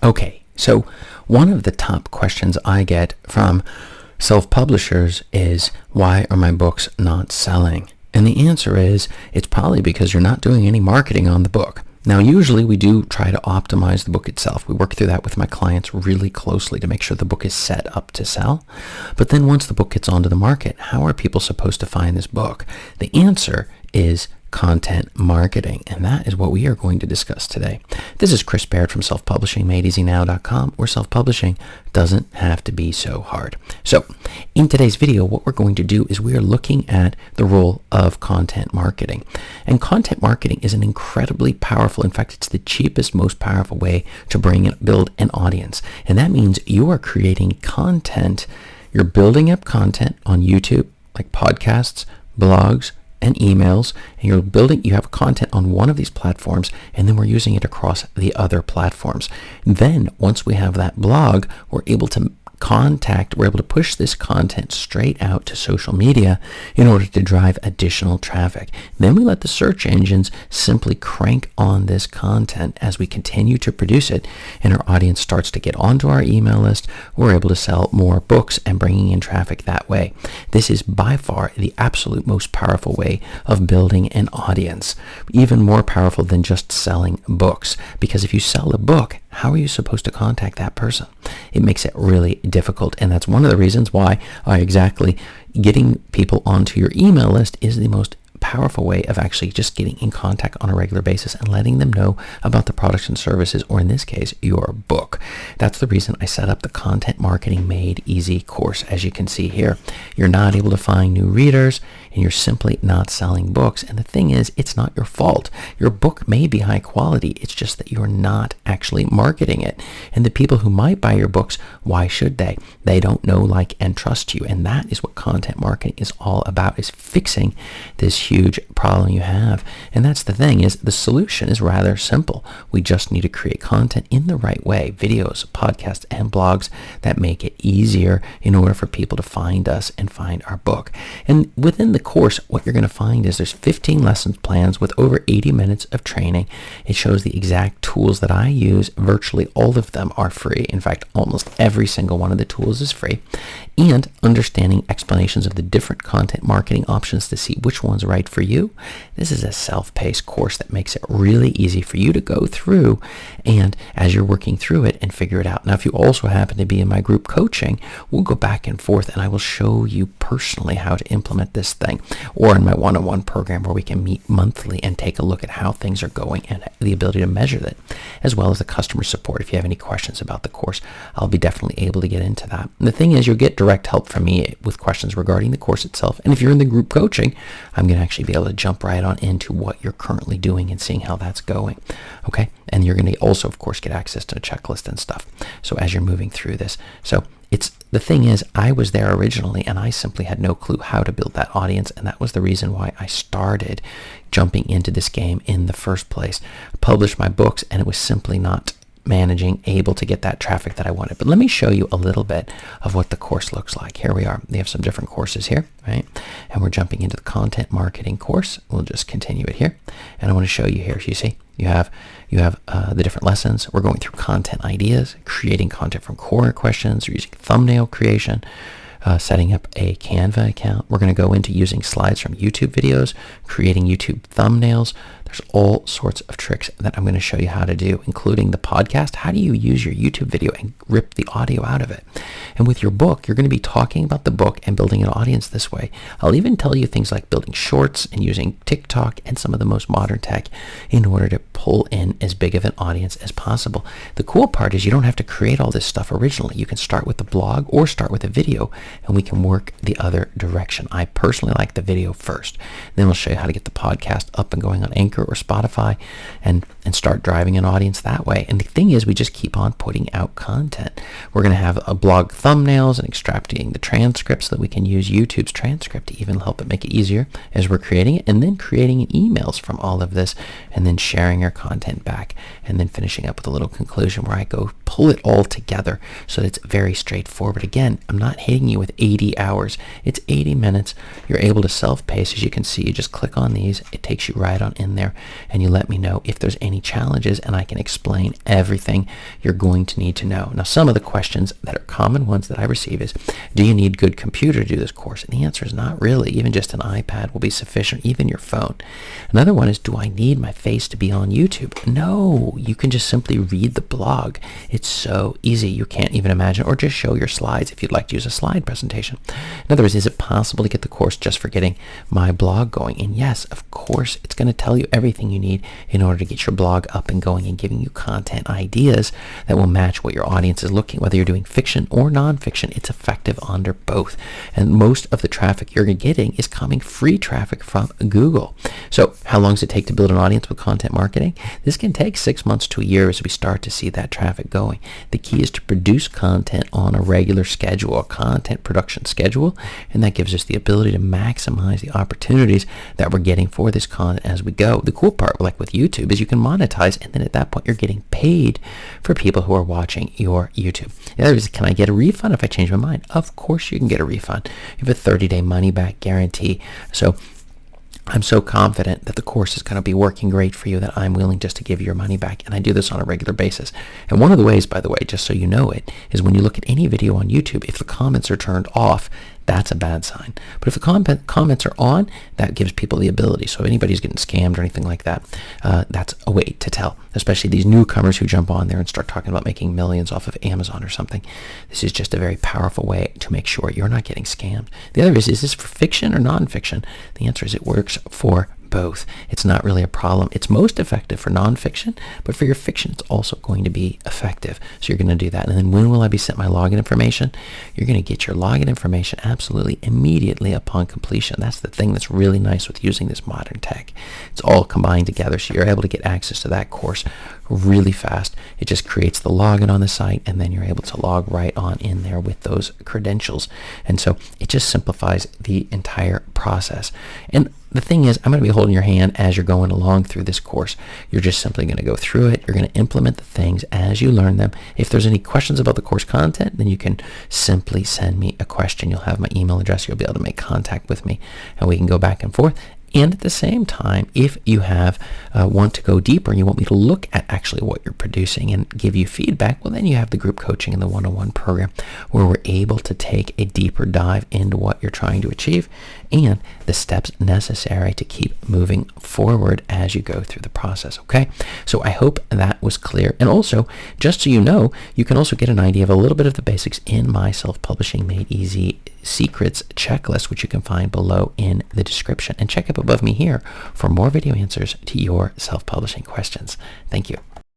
Okay, so one of the top questions I get from self-publishers is, why are my books not selling? And the answer is, it's probably because you're not doing any marketing on the book. Now, usually we do try to optimize the book itself. We work through that with my clients really closely to make sure the book is set up to sell. But then once the book gets onto the market, how are people supposed to find this book? The answer is content marketing, and that is what we are going to discuss today. This is Chris Baird from selfpublishingmadeeasynow.com, where self-publishing doesn't have to be so hard. So in today's video, what we're going to do is we are looking at the role of content marketing. And content marketing is an incredibly powerful, in fact, it's the cheapest, most powerful way to build an audience. And that means you are creating content. You're building up content on YouTube, like podcasts, blogs, and emails, and you have content on one of these platforms, and then we're using it across the other platforms. Then once we have that blog, we're able to push this content straight out to social media in order to drive additional traffic. Then we let the search engines simply crank on this content as we continue to produce it, and our audience starts to get onto our email list. We're able to sell more books and bringing in traffic that way. This is by far the absolute most powerful way of building an audience, even more powerful than just selling books, because if you sell a book, how are you supposed to contact that person? It makes it really difficult, and that's one of the reasons why getting people onto your email list is the most powerful way of actually just getting in contact on a regular basis and letting them know about the products and services, or in this case, your book. That's the reason I set up the Content Marketing Made Easy course. As you can see here, you're not able to find new readers, and you're simply not selling books. And the thing is, it's not your fault. Your book may be high quality. It's just that you're not actually marketing it. And the people who might buy your books, why should they? They don't know, like, and trust you. And that is what content marketing is all about, is fixing this huge problem you have. And that's the thing, is the solution is rather simple. We just need to create content in the right way, videos, podcasts, and blogs that make it easier in order for people to find us and find our book. And within the course, what you're going to find is there's 15 lessons plans with over 80 minutes of training. It shows the exact tools that I use. Virtually all of them are free. In fact, almost every single one of the tools is free. And understanding explanations of the different content marketing options to see which one's right for you. This is a self-paced course that makes it really easy for you to go through, and as you're working through it and figure it out. Now, if you also happen to be in my group coaching, we'll go back and forth, and I will show you personally how to implement this thing, or in my one-on-one program where we can meet monthly and take a look at how things are going and the ability to measure that, as well as the customer support. If you have any questions about the course, I'll be definitely able to get into that. And the thing is, you'll get direct help from me with questions regarding the course itself. And if you're in the group coaching, I'm going to actually be able to jump right on into what you're currently doing and seeing how that's going. Okay? And you're going to also, of course, get access to a checklist and stuff. So as you're moving through this. So the thing is, I was there originally, and I simply had no clue how to build that audience, and that was the reason why I started jumping into this game in the first place. I published my books, and it was simply not able to get that traffic that I wanted. But let me show you a little bit of what the course looks like. Here we are. They have some different courses here, right? And we're jumping into the content marketing course. We'll just continue it here. And I want to show you here. You see, you have the different lessons. We're going through content ideas, creating content from core questions, or using thumbnail creation, setting up a Canva account. We're going to go into using slides from YouTube videos, creating YouTube thumbnails. There's all sorts of tricks that I'm going to show you how to do, including the podcast. How do you use your YouTube video and rip the audio out of it? And with your book, you're going to be talking about the book and building an audience this way. I'll even tell you things like building shorts and using TikTok and some of the most modern tech in order to pull in as big of an audience as possible. The cool part is you don't have to create all this stuff originally. You can start with the blog or start with a video, and we can work the other direction. I personally like the video first. Then we'll show you how to get the podcast up and going on Anchor or Spotify and start driving an audience that way. And the thing is, we just keep on putting out content. We're going to have a blog thumbnails and extracting the transcripts so that we can use YouTube's transcript to even help it make it easier as we're creating it, and then creating emails from all of this, and then sharing our content back, and then finishing up with a little conclusion where I go pull it all together so that it's very straightforward. Again, I'm not hitting you with 80 hours. It's 80 minutes. You're able to self-pace. As you can see, you just click on these. It takes you right on in there. there and you let me know if there's any challenges, and I can explain everything you're going to need to know. Now, some of the questions that are common ones that I receive is, do you need good computer to do this course? And the answer is not really. Even just an iPad will be sufficient, even your phone. Another one is, do I need my face to be on YouTube? No, you can just simply read the blog. It's so easy. You can't even imagine, or just show your slides if you'd like to use a slide presentation. In other words, is it possible to get the course just for getting my blog going? And yes, of course, it's going to tell you everything you need in order to get your blog up and going and giving you content ideas that will match what your audience is looking, whether you're doing fiction or nonfiction. It's effective under both. And most of the traffic you're getting is coming free traffic from Google. So how long does it take to build an audience with content marketing? This can take 6 months to a year as we start to see that traffic going. The key is to produce content on a regular schedule, a content production schedule, and that gives us the ability to maximize the opportunities that we're getting for this content as we go. The cool part, like with YouTube, is you can monetize, and then at that point you're getting paid for people who are watching your YouTube. The other is, can I get a refund if I change my mind? Of course you can get a refund. You have a 30-day money-back guarantee. So I'm so confident that the course is going to be working great for you that I'm willing just to give you your money back, and I do this on a regular basis. And one of the ways, by the way, just so you know it, is when you look at any video on YouTube, if the comments are turned off, that's a bad sign. But if the comments are on, that gives people the ability. So if anybody's getting scammed or anything like that, that's a way to tell, especially these newcomers who jump on there and start talking about making millions off of Amazon or something. This is just a very powerful way to make sure you're not getting scammed. The other is this for fiction or nonfiction? The answer is it works for both. It's not really a problem. It's most effective for nonfiction, but for your fiction, it's also going to be effective. So you're going to do that. And then when will I be sent my login information? You're going to get your login information absolutely immediately upon completion. That's the thing that's really nice with using this modern tech. It's all combined together, so you're able to get access to that course really fast. It just creates the login on the site, and then you're able to log right on in there with those credentials. And so it just simplifies the entire process. And the thing is, I'm going to be holding your hand as you're going along through this course. You're just simply going to go through it. You're going to implement the things as you learn them. If there's any questions about the course content, then you can simply send me a question. You'll have my email address. You'll be able to make contact with me, and we can go back and forth. And at the same time, if you want to go deeper and you want me to look at actually what you're producing and give you feedback, well, then you have the group coaching and the one-on-one program where we're able to take a deeper dive into what you're trying to achieve and the steps necessary to keep moving forward as you go through the process, okay? So I hope that was clear. And also, just so you know, you can also get an idea of a little bit of the basics in my Self-Publishing Made Easy Secrets checklist, which you can find below in the description. And check up above me here for more video answers to your self-publishing questions. Thank you.